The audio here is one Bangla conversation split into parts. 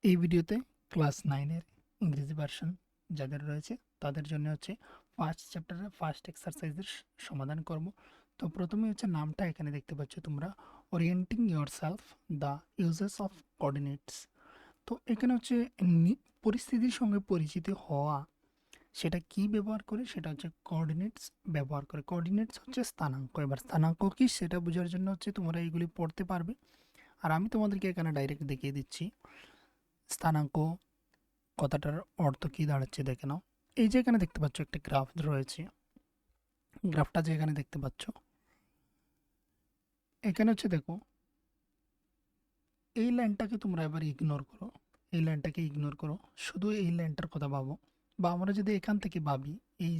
এই ভিডিওতে ক্লাস 9 এর ইংরেজি ভার্সন যাদের রয়েছে তাদের জন্য হচ্ছে ফার্স্ট চ্যাপ্টারের ফার্স্ট এক্সারসাইজের সমাধান করব। তো প্রথমে হচ্ছে নামটা এখানে দেখতে পাচ্ছ তোমরা, orienting yourself the uses of coordinates. তো এখানে হচ্ছে পরিস্থিতির সঙ্গে পরিচিত হওয়া, সেটা কি ব্যবহার করে, সেটা হচ্ছে কোঅর্ডিনেটস ব্যবহার করে। কোঅর্ডিনেটস হচ্ছে স্থানাঙ্ক। এবার স্থানাঙ্ক কি সেটা বোঝার জন্য হচ্ছে তোমরা এইগুলি পড়তে পারবে, আর আমি তোমাদেরকে এখানে ডাইরেক্ট দেখিয়ে দিচ্ছি স্থানাঙ্ক কথাটার অর্থ কি দাঁড়াচ্ছে দেখে নাও। এই যে এখানে দেখতে পাচ্ছ একটা গ্রাফ রয়েছে, গ্রাফটা যে এখানে দেখতে পাচ্ছ, এখানে হচ্ছে দেখো এই লাইনটাকে তোমরা এবার ইগনোর করো, এই লাইনটাকে ইগনোর করো, শুধু এই লাইনটার কথা ভাবো। বা আমরা যদি এখান থেকে ভাবি, এই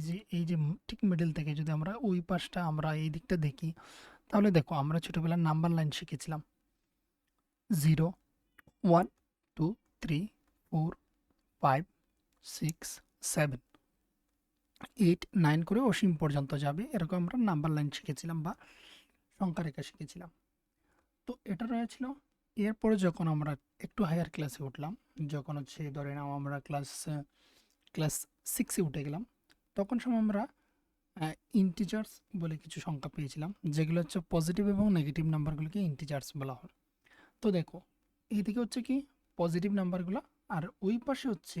যে ঠিক মিডল থেকে যদি আমরা ওই পাশটা আমরা এই দিকটা দেখি, তাহলে দেখো আমরা ছোটবেলার নাম্বার লাইন শিখেছিলাম 0, 1, 2, 3, 4, 5, 6, 7, 8, 9 করে অসীম পর্যন্ত যাবে, এরকম আমরা নাম্বার লাইন শিখেছিলাম বা সংখ্যা রেখা শিখেছিলাম। তো এটা রয়েছিল। এরপরে যখন আমরা একটু হায়ার ক্লাসে উঠলাম, যখন হচ্ছে ধরে নাও আমরা ক্লাস ক্লাস 6-এ উঠে গেলাম, তখন সময় আমরা ইন্টিজার্স বলে কিছু সংখ্যা পেয়েছিলাম, যেগুলো হচ্ছে পজিটিভ এবং নেগেটিভ নাম্বারগুলোকে ইন্টিজার্স বলা হয়। তো দেখো এইদিকে হচ্ছে কি পজিটিভ নাম্বারগুলো, আর ওই পাশে হচ্ছে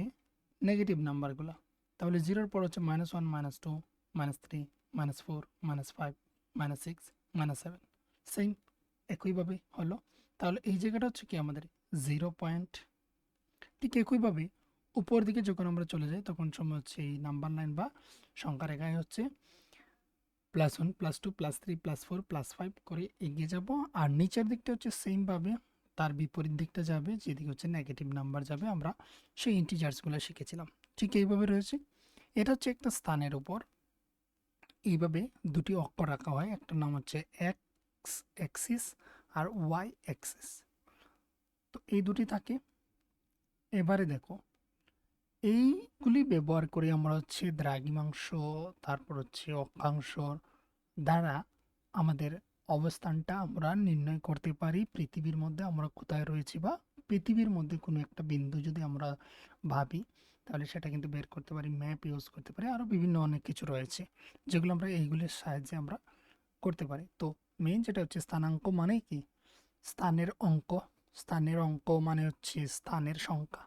নেগেটিভ নাম্বারগুলো। তাহলে জিরোর পর হচ্ছে -1, -2, -3, -4, -5, -6, -7, সেম একইভাবে হলো। তাহলে এই জায়গাটা হচ্ছে কি আমাদের 0 পয়েন্ট। ঠিক একইভাবে উপর দিকে যখন আমরা চলে যাই তখন সময় হচ্ছে এই নাম্বার লাইন বা সংখ্যা রেখায় হচ্ছে +1, +2, +3, +4, +5 করে এগিয়ে যাব। আর নিচের দিকটা হচ্ছে সেমভাবে তার বিপরীত দিকটা যাবে, যেদিকে হচ্ছে নেগেটিভ নাম্বার যাবে। আমরা সেই ইন্টিজার্সগুলো শিখেছিলাম, ঠিক এইভাবে রয়েছে। এটা হচ্ছে একটা স্থানের উপর এইভাবে দুটি অক্ষর রাখা হয়, একটা নাম হচ্ছে এক্স অ্যাক্সিস আর ওয়াই অ্যাক্সিস। তো এই দুটি থাকে। এবারে দেখো এইগুলি ব্যবহার করে আমরা হচ্ছে দ্রাঘিমাংশ, তারপর হচ্ছে অক্ষাংশ দ্বারা আমাদের অবস্থানটা আমরা নির্ণয় করতে পারি। পৃথিবীর মধ্যে আমরা কোথায় রয়েছি, বা পৃথিবীর মধ্যে কোনো একটা বিন্দু যদি আমরা ভাবি, তাহলে সেটা কিন্তু বের করতে পারি, ম্যাপ ইউজ করতে পারি, আরও বিভিন্ন অনেক কিছু রয়েছে যেগুলো আমরা এইগুলির সাহায্যে আমরা করতে পারি। তো মেইন যেটা হচ্ছে স্থানাঙ্ক মানে কি, স্থানের অঙ্ক। স্থানের অঙ্ক মানে হচ্ছে স্থানের সংখ্যা।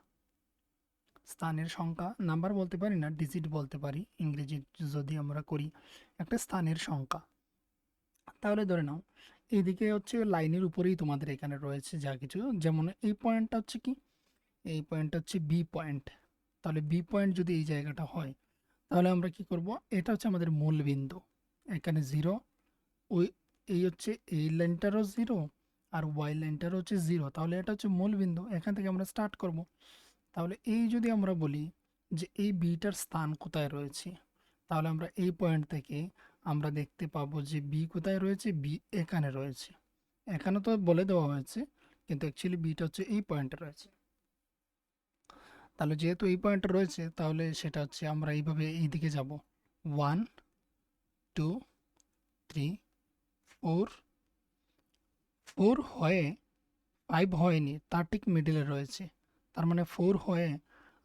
স্থানের সংখ্যা নাম্বার বলতে পারি না, ডিজিট বলতে পারি ইংরেজি যদি আমরা করি, একটা স্থানের সংখ্যা। তাহলে ধরে নাও এইদিকে হচ্ছে লাইনের উপরেই তোমাদের এখানে রয়েছে যা কিছু, যেমন এই পয়েন্টটা হচ্ছে কি, এই পয়েন্টটা হচ্ছে বি পয়েন্ট। তাহলে বি পয়েন্ট যদি এই জায়গাটা হয়, তাহলে আমরা কি করব, এটা হচ্ছে আমাদের মূল বিন্দু। এখানে 0, ওই এই হচ্ছে এই লাইনটারও 0 আর ওয়াই লাইনটারও হচ্ছে 0, তাহলে এটা হচ্ছে মূল বিন্দু, এখান থেকে আমরা স্টার্ট করব। তাহলে এই যদি আমরা বলি যে এই বিটার স্থান কোথায় রয়েছে, তাহলে আমরা এই পয়েন্ট থেকে আমরা দেখতে পাবো যে বি কোথায় রয়েছে, বি এখানে রয়েছে। এখানে তো বলে দেওয়া হয়েছে, কিন্তু অ্যাকচুয়ালি বিটা হচ্ছে এই পয়েন্টে রয়েছে। তাহলে যেহেতু এই পয়েন্টে রয়েছে, তাহলে সেটা হচ্ছে আমরা এইভাবে এই দিকে যাব, 1, 2, 3, 4, 4 হয়ে 5 হয়নি, তার ঠিক মিডিলে রয়েছে। তার মানে 4 হয়ে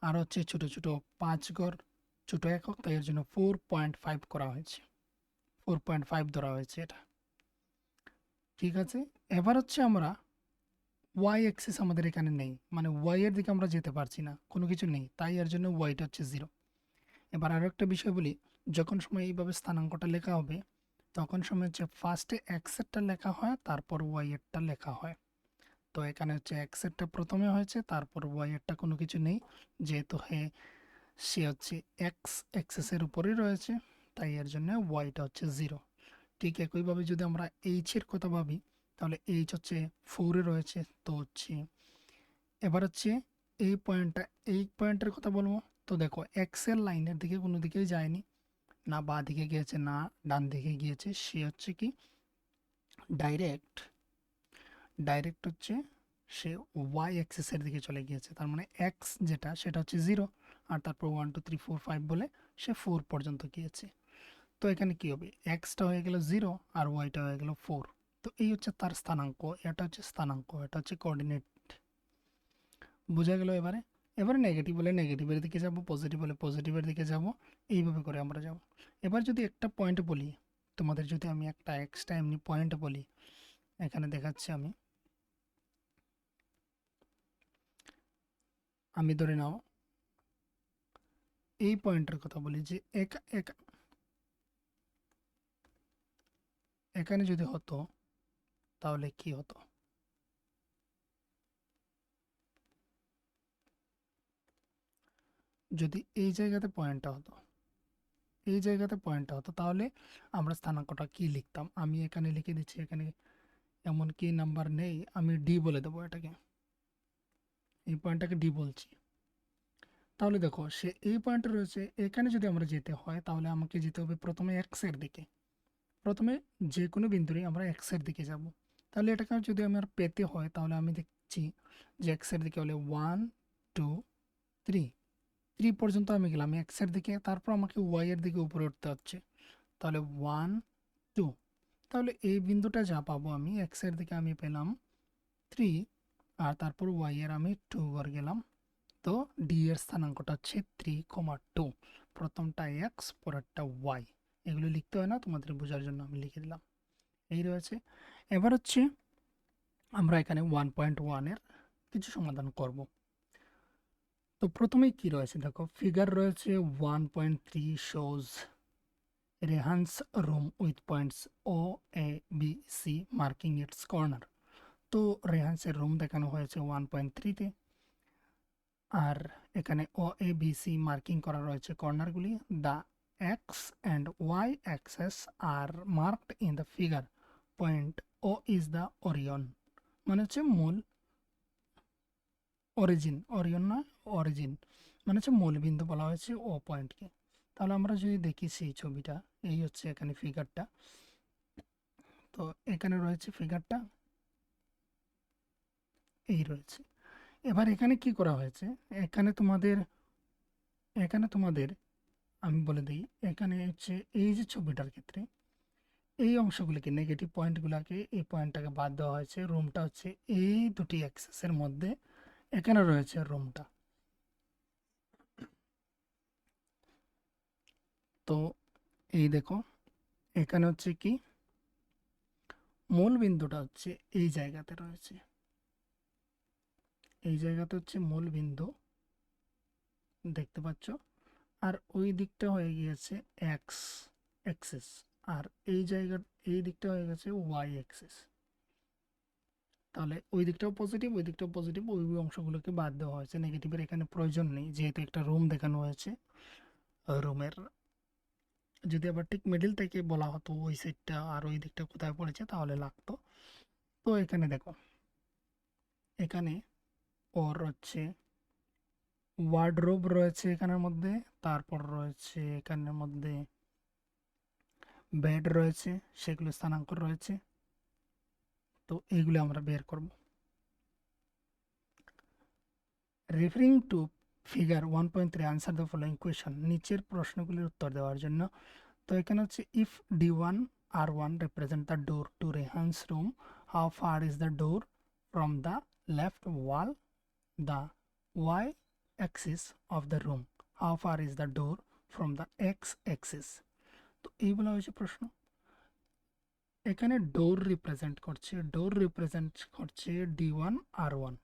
আর হচ্ছে ছোট ছোট 5 ঘর ছোট একক, তাই এর জন্য 4.5 করা হয়েছে, 4.5 ধরা হয়েছে এটা। ঠিক আছে। এবার হচ্ছে আমরা ওয়াই অ্যাক্সিস আমাদের এখানে নেই, মানে ওয়াই এর দিকে আমরা যেতে পারছি না, কোনো কিছু নেই, তাই এর জন্য ওয়াইটা হচ্ছে 0। এবার আরও একটা বিষয় বলি, যখন সময় এইভাবে স্থানাঙ্কটা লেখা হবে, তখন সময় হচ্ছে ফার্স্টে এক্সেরটা লেখা হয়, তারপর ওয়াই এরটা লেখা হয়। তো এখানে হচ্ছে এক্সেরটা প্রথমে হয়েছে, তারপর ওয়াই এরটা কোনো কিছু নেই, যেহেতু সে হচ্ছে এক্স অ্যাক্সেসের উপরেই রয়েছে, তাই এর জন্য ওয়াইটা হচ্ছে 0। ঠিক একইভাবে যদি আমরা এইচের কথা ভাবি, তাহলে এইচ হচ্ছে 4-এ রয়েছে, তো হচ্ছে এবার হচ্ছে এই পয়েন্টের কথা বলবো। তো দেখো এক্সেল লাইনের দিকে কোনো দিকেই যায়নি, না বাঁ দিকে গিয়েছে না ডান দিকে গিয়েছে, সে হচ্ছে কি ডাইরেক্ট ডাইরেক্ট হচ্ছে সে ওয়াই অ্যাক্সিসের দিকে চলে গিয়েছে। তার মানে এক্স যেটা সেটা হচ্ছে 0, আর তারপর 1, 2, 3, 4, 5 বলে সে 4 পর্যন্ত গিয়েছে। তো এখানে কি হবে, এক্সটা হয়ে গেল 0 আর ওয়াইটা হয়ে গেল 4। তো এই হচ্ছে তার স্থানাঙ্ক, এটা হচ্ছে স্থানাঙ্ক, এটা হচ্ছে কোঅর্ডিনেট। বোঝা গেল? এবারে এবারে নেগেটিভ হলে নেগেটিভের দিকে যাব, পজিটিভ হলে পজিটিভের দিকে যাব, এইভাবে করে আমরা যাব। এবার যদি একটা পয়েন্ট বলি, তোমাদের যদি আমি একটা এক্সট্রা এমনি পয়েন্ট বলি, এখানে দেখাচ্ছি আমি। আমি ধরে নাও এই পয়েন্টের কথা বলি যে এখানে যদি হতো তাহলে কি হতো? যদি এই জায়গাতে পয়েন্টটা হতো, এই জায়গাতে পয়েন্টটা হতো, তাহলে আমরা স্থানাঙ্কটা কি লিখতাম? আমি এখানে লিখে দিচ্ছি, এখানে এমন কি নাম্বার নেই, আমি ডি বলে দেবো এটাকে, এই পয়েন্টটাকে ডি বলছি। তাহলে দেখো সে এই পয়েন্টে রয়েছে, এখানে যদি আমরা যেতে হয় তাহলে আমাকে যেতে হবে প্রথমে এক্সের দিকে। প্রথমে যে কোনো বিন্দুরই আমরা এক্সের দিকে যাব। তাহলে এটাকে যদি আমার পেতে হয় তাহলে আমি দেখছি যে এক্সের দিকে হলে 1 2 3, 3 পর্যন্ত আমি গেলাম এক্সের দিকে, তারপর আমাকে ওয়াই এর দিকে উপরে উঠতে হচ্ছে। তাহলে 1 2, তাহলে এই বিন্দুটা যা পাবো আমি এক্সের দিকে আমি পেলাম 3, আর তারপর ওয়াই এর আমি 2 ঘর গেলাম। তো ডি এর স্থানাঙ্কটা হচ্ছে 3,2, প্রথমটা এক্স পরেরটা ওয়াই। এগুলো লিখতে হয় না, তোমাদের বোঝার জন্য আমি লিখে দিলাম। এই রয়েছে। এবার হচ্ছে আমরা এখানে 1.1 এর কিছু সমাধান করব। তো প্রথমেই কি রয়েছে দেখো, ফিগার রয়েছে 1.3 shows Rehan's room with points O A B C marking its corner. তো রেহান্সের রুম দেখানো হয়েছে 1.3-তে, আর এখানে O A B C marking করা রয়েছে কর্নারগুলি। The X and Y axes are marked in the figure. Point O is the origin, মানে হচ্ছে মূল অরিজিন, অরিয়ন না অরিজিন, মানে হচ্ছে মূলবিন্দু বলা হয়েছে ও পয়েন্টকে। তাহলে আমরা যদি দেখি সেই ছবিটা, এই হচ্ছে এখানে ফিগারটা। তো এখানে রয়েছে ফিগারটা, এই রয়েছে। এবার এখানে কি করা হয়েছে, এখানে তোমাদের এখানে তোমাদের আমি বলে দিই, এখানে হচ্ছে এই যে ছবিটার ক্ষেত্রে এই অংশগুলিকে নেগেটিভ পয়েন্টগুলোকে এই পয়েন্টটাকে বাদ দেওয়া হয়েছে। রুমটা হচ্ছে এই দুটি অ্যাক্সেসের মধ্যে, এখানে রয়েছে রুমটা। তো এই দেখো এখানে হচ্ছে কি মূল বিন্দুটা হচ্ছে এই জায়গাতে রয়েছে, এই জায়গাতে হচ্ছে মূল বিন্দু, দেখতে পাচ্ছ। আর ওই দিকটা হয়ে গিয়েছে এক্স অ্যাক্সিস, আর এই জায়গা এই দিকটা হয়ে গেছে ওয়াই অ্যাক্সিস। তাহলে ওই দিকটাও পজিটিভ, ওই দিকটাও পজিটিভ, ওই অংশগুলোকে বাদ দেওয়া হয়েছে, নেগেটিভের এখানে প্রয়োজন নেই, যেহেতু একটা রুম দেখানো হয়েছে। রুমের যদি আবার ঠিক মিডিল থেকে বলা হতো ওই সাইডটা আর ওই দিকটা কোথায় পড়েছে তাহলে লাগতো। তো এখানে দেখো, এখানে ওর হচ্ছে ওয়ার্ডরোব রয়েছে এখানের মধ্যে, তারপর রয়েছে এখানের মধ্যে বেড রয়েছে, সেগুলো স্থানাঙ্ক রয়েছে। তো এইগুলো আমরা বের করব। Referring to figure 1.3 answer the following question, নিচের প্রশ্নগুলির উত্তর দেওয়ার জন্য। তো এখানে হচ্ছে if D1 R1 represent the door to Rehan's room, how far is the door from the left wall? The y axis of the room, how far is the door from the x axis? তো এইগুলো হচ্ছে প্রশ্ন। এখানে ডোর রিপ্রেজেন্ট করছে D1 R1।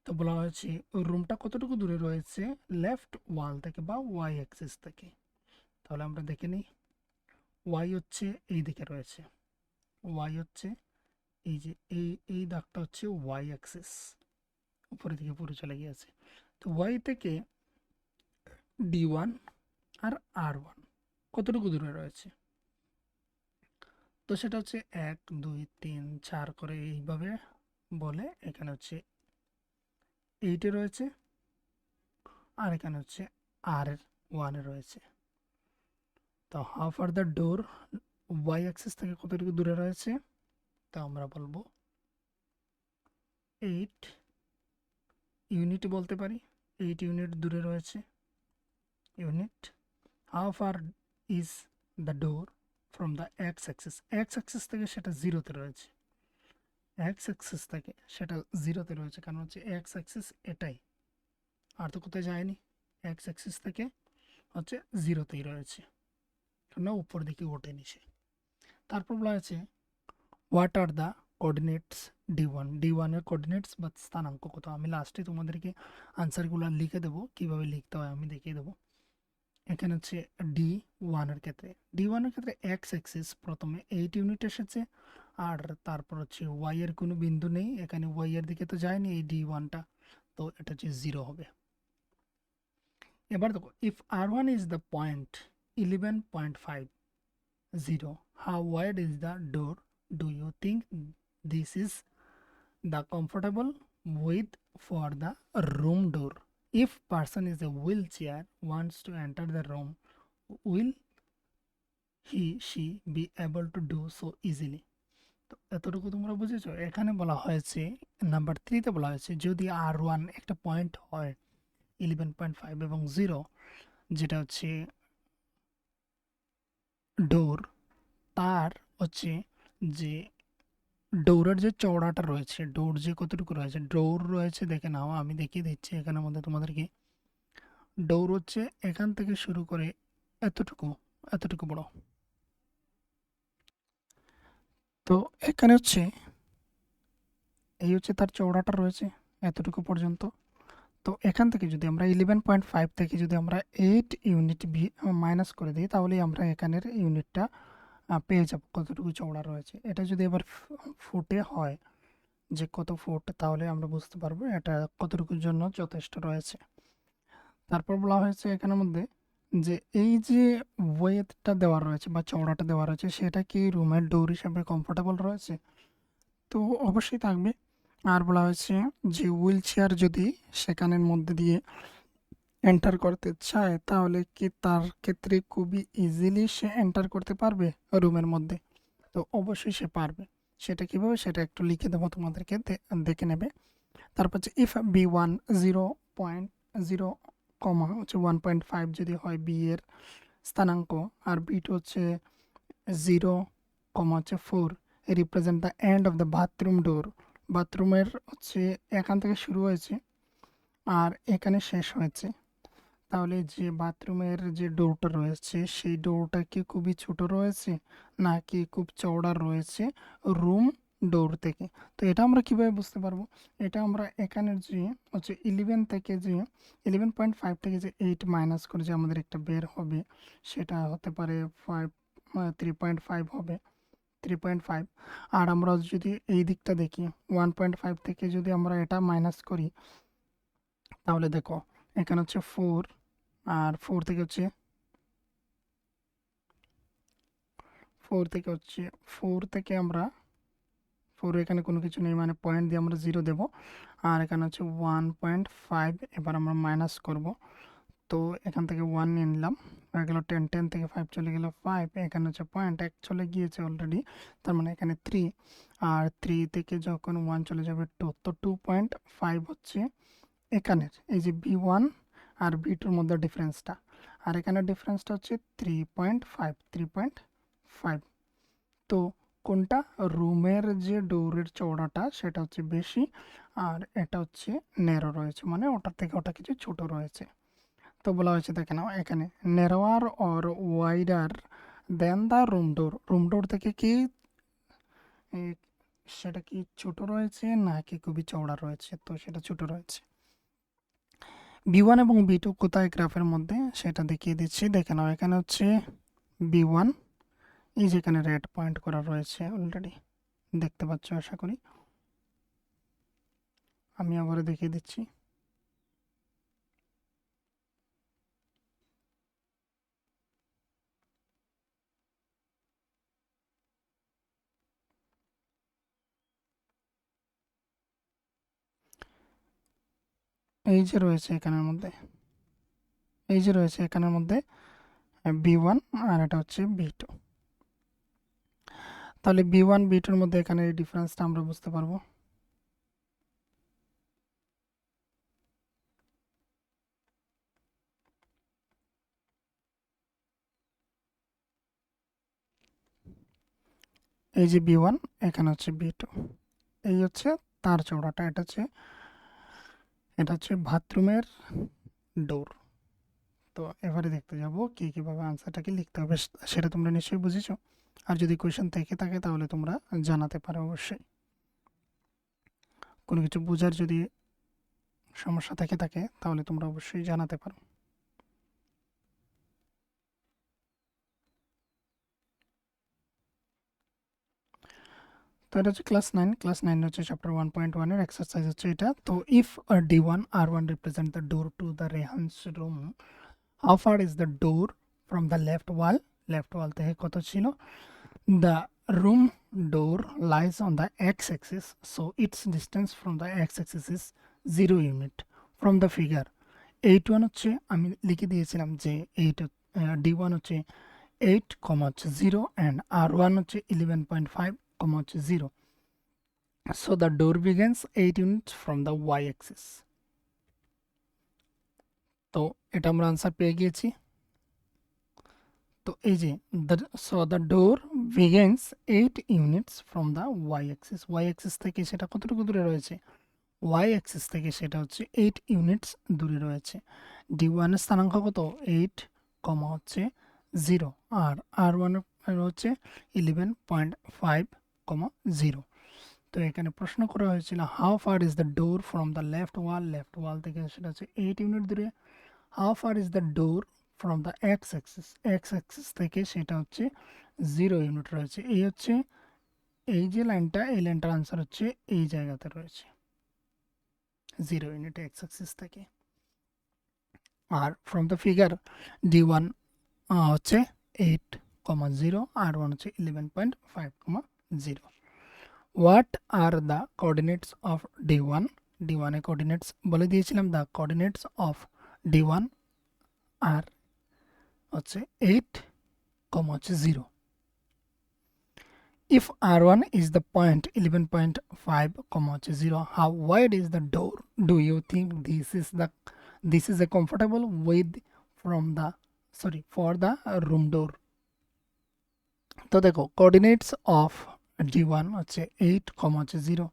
তো বলা হয়েছে ওই রুমটা কতটুকু দূরে রয়েছে লেফট ওয়াল থেকে বা ওয়াই অ্যাক্সিস থেকে। তাহলে আমরা দেখে নিই, ওয়াই হচ্ছে এই দিকে রয়েছে, ওয়াই হচ্ছে এই যে এই দাগটা হচ্ছে ওয়াই অ্যাক্সিস, উপরের দিকে পুরো চলে গিয়েছে। তো ওয়াই থেকে D1 আর R1 কতটুকু দূরে রয়েছে, তো সেটা হচ্ছে 1 2 3 4 করে এইভাবে বলে, এখানে হচ্ছে 8-এ রয়েছে, আর এখানে হচ্ছে R1-এ রয়েছে। তো how far are the door y axis থেকে কতটুকু দূরে রয়েছে, তা আমরা বলবো 8 ইউনিট বলতে পারি, 8 ইউনিট দূরে রয়েছে। Unit. How far is the door from the X Axis, x axis থেকে সেটা 0-তে রয়েছে, এক্স অ্যাক্সিস থেকে সেটা জিরোতে রয়েছে, কারণ হচ্ছে এক্স অ্যাক্সিস এটাই, আর তো কোথায় যায়নি। এক্স অ্যাক্সিস থেকে হচ্ছে জিরোতেই রয়েছে, কারণ উপর দিকে ওঠেনি সে। তারপর বলা হয়েছে what are the coordinates D1, D1-এর কোঅর্ডিনেটস বা স্থানাঙ্ক কত। আমি লাস্টে তোমাদেরকে আনসারগুলো লিখে দেবো, কীভাবে লিখতে হয় আমি দেখিয়ে দেবো। এখানে হচ্ছে D1-এর ক্ষেত্রে এক্স অ্যাক্সিস প্রথমে 8 ইউনিট এসেছে, আর তারপর হচ্ছে ওয়াই এর কোনো বিন্দু নেই, এখানে ওয়াই এর দিকে তো যায়নি এই D1টা, তো এটা হচ্ছে জিরো হবে। এবার দেখো, if R1 is the point 11.5 0, how wide is the door? Do you think this is the comfortable width for the room door? If person is a wheelchair wants to enter the room, will she be able to do so easily? তো এতটুকু তোমরা বুঝেছো। এখানে বলা হয়েছে নাম্বার 3-তে বলা হয়েছে যদি R1 একটা পয়েন্ট হয় 11.5 এবং 0, যেটা হচ্ছে ডোর, তার হচ্ছে যে ডোরের যে চওড়াটা রয়েছে, ডোর যে কতটুকু রয়েছে, ডোর রয়েছে দেখে নাও, আমি দেখিয়ে দিচ্ছি এখানের মধ্যে তোমাদেরকে। ডোর হচ্ছে এখান থেকে শুরু করে এতটুকু, এতটুকু বড়। তো এখানে হচ্ছে এই হচ্ছে তার চওড়াটা রয়েছে এতটুকু পর্যন্ত। তো এখান থেকে যদি আমরা 11.5 থেকে যদি আমরা 8 ইউনিট মাইনাস করে দিই, তাহলেই আমরা এখানের ইউনিটটা পেয়ে যাব কতটুকু চওড়া রয়েছে। এটা যদি এবার ফুটে হয় যে কত ফুট, তাহলে আমরা বুঝতে পারবো এটা কতটুকুর জন্য যথেষ্ট রয়েছে। তারপর বলা হয়েছে এখানের মধ্যে যে এই যে ওয়েটটা দেওয়া রয়েছে বা চওড়াটা দেওয়া রয়েছে, সেটা কি রুমের ডোর হিসাবে কমফোর্টেবল রয়েছে? তো অবশ্যই থাকবে। আর বলা হয়েছে যে হুইল চেয়ার যদি সেখানের মধ্যে দিয়ে এন্টার করতে চায়, তাহলে কি তার ক্ষেত্রে খুবই ইজিলি সে এন্টার করতে পারবে রুমের মধ্যে? তো অবশ্যই সে পারবে। সেটা কীভাবে, সেটা একটু লিখে দেবো তোমাদেরকে, দেখে নেবে। তারপর হচ্ছে ইফ B1 0.0 কমা হচ্ছে 1.5 যদি হয় বি এর স্থানাঙ্ক, আর B2 হচ্ছে 0 কমা হচ্ছে 4, represent the end of the bathroom door. বাথরুমের হচ্ছে এখান থেকে শুরু হয়েছে আর এখানে শেষ হয়েছে, তাহলে যে বাথরুমের যে ডোরটা রয়েছে সেই ডোরটা কি খুবই ছোট রয়েছে নাকি খুব চওড়া রয়েছে রুম ডোর থেকে? তো এটা আমরা কিভাবে বুঝতে পারবো? এটা আমরা এখানের যে হচ্ছে 11.5 থেকে যে 8 মাইনাস করে যে আমাদের একটা বের হবে, সেটা হতে পারে 3.5 হবে, 3.5। আর আমরা যদি এই দিকটা দেখি 1.5 থেকে যদি আমরা এটা মাইনাস করি, তাহলে দেখো এখানে হচ্ছে 4, আর 4 থেকে আমরা 4, এখানে কোনো কিছু নেই মানে পয়েন্ট দিয়ে আমরা 0 দেব, আর এখানে হচ্ছে 1.5, এবার আমরা মাইনাস করব। তো এখান থেকে 1 নিয়ে নিলাম, হয়ে গেল 10, 10 থেকে 5 চলে গেল 5, এখানে হচ্ছে পয়েন্ট 1 চলে গিয়েছে অলরেডি, তার মানে এখানে 3, আর 3 থেকে যখন 1 চলে যাবে 2, তো 2.5 হচ্ছে এখানের এই যে B1 আর B2-র মধ্যে ডিফারেন্সটা, আর এখানে ডিফারেন্সটা হচ্ছে 3.5, 3.5। তো কোনটা, রুমের যে ডোরের চওড়াটা সেটা হচ্ছে বেশি, আর এটা হচ্ছে ন্যারো রয়েছে, মানে ওটার থেকে ওটা কিছু ছোট রয়েছে। তো বলা হয়েছে দেখে নাও এখানে narrower or wider than the room door থেকে কি এ, সেটা কি ছোট রয়েছে নাকি খুবই চওড়া রয়েছে? তো সেটা ছোট রয়েছে। B1 এবং B2 কোথায় গ্রাফের মধ্যে সেটা দেখিয়ে দিচ্ছি, দেখে নাও। এখানে হচ্ছে B1, এই যেখানে রেড পয়েন্ট করা রয়েছে অলরেডি দেখতে পাচ্ছ আশা করি, আমি আবারও দেখিয়ে দিচ্ছি। এই যে রয়েছে এখানের মধ্যে, এই যে রয়েছে এখানের মধ্যে B1, আর এটা হচ্ছে B2। তাহলে B1 B2-র মধ্যে এখানে এই ডিফারেন্সটা আমরা বুঝতে পারবো। এই যে B1, এখানে হচ্ছে B2। এই হচ্ছে তার চওড়াটা, এটা হচ্ছে বাথরুমের ডোর। তো এবারে দেখতে যাব কীভাবে আনসারটাকে লিখতে হবে, সেটা তোমরা নিশ্চয়ই বুঝেছো। আর যদি কোয়েশ্চেন থেকে থাকে তাহলে তোমরা জানাতে পারো অবশ্যই। কোনো কিছু বোঝার যদি সমস্যা থেকে থাকে তাহলে তোমরা অবশ্যই জানাতে পারো। তো এটা হচ্ছে ক্লাস 9 হচ্ছে চ্যাপ্টার 1.1 এর এক্সারসাইজ হচ্ছে এটা। তো if D1 R1 represent the door to the Rehan's room, how far is the door from the left wall থেকে কত ছিল? দ্য room door lies on the x-axis, so its distance from the x-axis is 0 unit. From the figure 8.1 হচ্ছে আমি লিখে দিয়েছিলাম যে D1 হচ্ছে 8, হচ্ছে 0 and R1 হচ্ছে 11.5, হচ্ছে 0. So the door begins 8 units from the y-axis. তো এটা আমরা আনসার পেয়ে গিয়েছি। তো এই যে the door begins 8 units from the y axis থেকে সেটা কতটুকু দূরে রয়েছে? ওয়াই অ্যাক্সিস থেকে সেটা হচ্ছে 8 ইউনিটস দূরে রয়েছে। D1 এর স্থানাঙ্ক কত? 8, হচ্ছে 0 আর R1 হচ্ছে 11.5, 0। তো এখানে প্রশ্ন করা হয়েছিল how far is the door from the left wall থেকে সেটা হচ্ছে 8 ইউনিট দূরে। How far is the door from the X axis থেকে সেটা হচ্ছে 0 ইউনিট রয়েছে। এই হচ্ছে এই যে লাইনটা, এই লাইনটার আনসার হচ্ছে এই জায়গাতে রয়েছে 0 ইউনিট এক্স অ্যাক্সিস থেকে। Are from the figure D1 হচ্ছে 8, 0 আর 1 হচ্ছে 11.5, 0। What are the coordinates of D1? D1 এর কোঅর্ডিনেটস বলে দিয়েছিলাম। দ্য কোঅর্ডিনেটস অফ D1 আর হচ্ছে 8, হচ্ছে 0। If R1 is the point 11.5, হচ্ছে 0, how wide is the door? Do you think this is a comfortable width for the room door? তো দেখো কোঅর্ডিনেটস অফ D1 হচ্ছে 8, হচ্ছে 0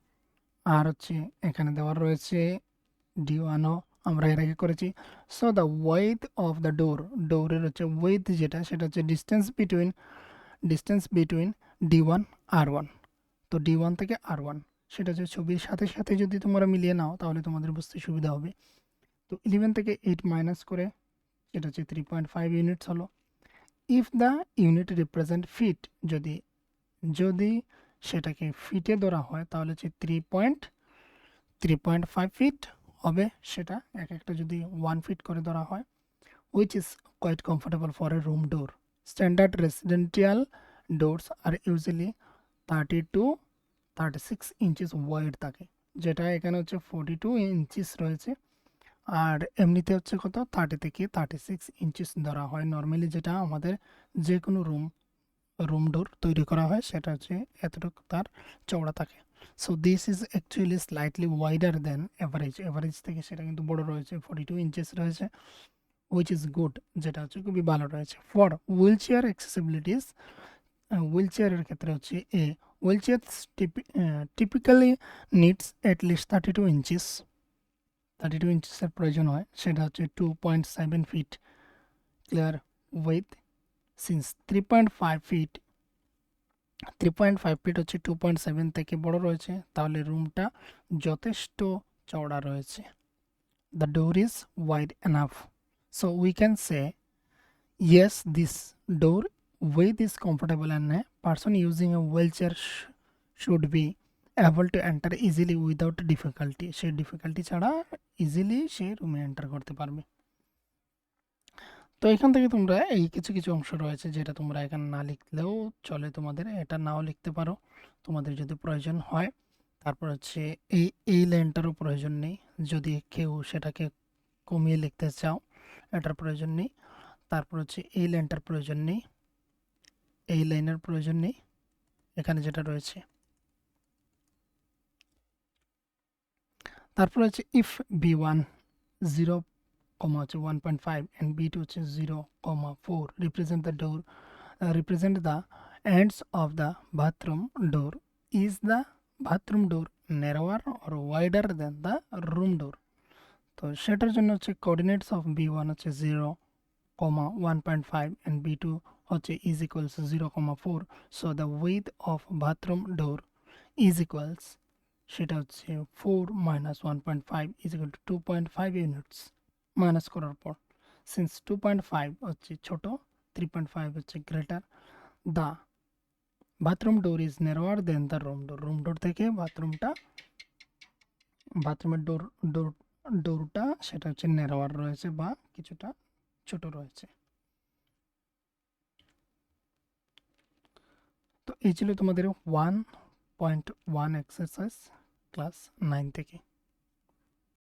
আর হচ্ছে এখানে দেওয়া রয়েছে D1ও আমরা এর আগে করেছি। সো দ্য ওয়েথ অফ দ্য ডোরের হচ্ছে ওয়েথ যেটা, সেটা হচ্ছে ডিস্টেন্স বিটুইন D1 R1। তো D1 থেকে R1 সেটা হচ্ছে ছবির সাথে সাথে যদি তোমরা মিলিয়ে নাও তাহলে তোমাদের বুঝতে সুবিধা হবে। তো 11 থেকে 8 মাইনাস করে সেটা হচ্ছে 3.5 ইউনিটস হলো। If the unit represent feet, যদি সেটাকে ফিটে ধরা হয় তাহলে হচ্ছে 3.5 ফিট হবে। সেটা একটা যদি 1 ফিট করে ধরা হয়, which is quite comfortable for a room door. Standard residential doors are usually 30 to 36 inches wide থাকে, যেটা এখানে হচ্ছে 42 ইঞ্চিস রয়েছে। আর এমনিতে হচ্ছে কত 30 থেকে 36 ইঞ্চিস ধরা হয় নর্মালি, যেটা আমাদের যে কোনো রুম ডোর তৈরি করা হয় সেটা হচ্ছে এতটুকু তার চওড়া থাকে। So this is actually slightly wider than average থেকে সেটা কিন্তু বড় রয়েছে, 42 ইঞ্চিস রয়েছে, which is good, যেটা হচ্ছে খুবই ভালো রয়েছে। ফর হুইল চেয়ার অ্যাক্সেসিবিলিটিস, হুইল চেয়ারের ক্ষেত্রে হচ্ছে wheelchair typically needs at least 32 ইঞ্চিসের প্রয়োজন হয়। সেটা হচ্ছে 2.7 feet clear with. Since 3.5 feet হচ্ছে 2.7 থেকে বড় রয়েছে, তাহলে রুমটা যথেষ্ট চওড়া রয়েছে। The door is wide enough, so we can say yes, this door width is comfortable and a person using a wheelchair should be able to enter easily without difficulty. Say difficulty ছাড়া ইজিলি সে রুমে এন্টার করতে পারবে। তো এখান থেকে তোমরা এই কিছু অংশ রয়েছে যেটা তোমরা এখানে না লিখলেও চলে, তোমাদের এটা নাও লিখতে পারো তোমাদের যদি প্রয়োজন হয়। তারপর হচ্ছে এই লাইনটারও প্রয়োজন নেই, যদি কেউ সেটাকে কমিয়ে লিখতে চাও এটার প্রয়োজন নেই। তারপর হচ্ছে এই লাইনটার প্রয়োজন নেই, এই লাইনের প্রয়োজন নেই, এখানে যেটা রয়েছে। তারপর হচ্ছে ইফ B1 0, হচ্ছে 1.5 and B2 হচ্ছে 0, 4 represent the ends of the bathroom door. Is the bathroom door narrower or wider than the room door. তো সেটার জন্য হচ্ছে কোঅর্ডিনেটস অফ b1 হচ্ছে 0, 1.5 and b2 হচ্ছে is equals 0,4. So the width of bathroom door is equals, সেটা হচ্ছে 4 minus 1.5 is equal to 2.5 units. Minus করার পর সিন্স 2.5 হচ্ছে ছোট, 3.5 হচ্ছে greater, the bathroom door is narrower than the room door. Room door থেকে বাথরুমের ডোরটা সেটা হচ্ছে নেরোয়ার রয়েছে বা কিছুটা ছোট রয়েছে। তো এই ছিল তোমাদের 1.1 এক্সারসাইজ ক্লাস 9 থেকে।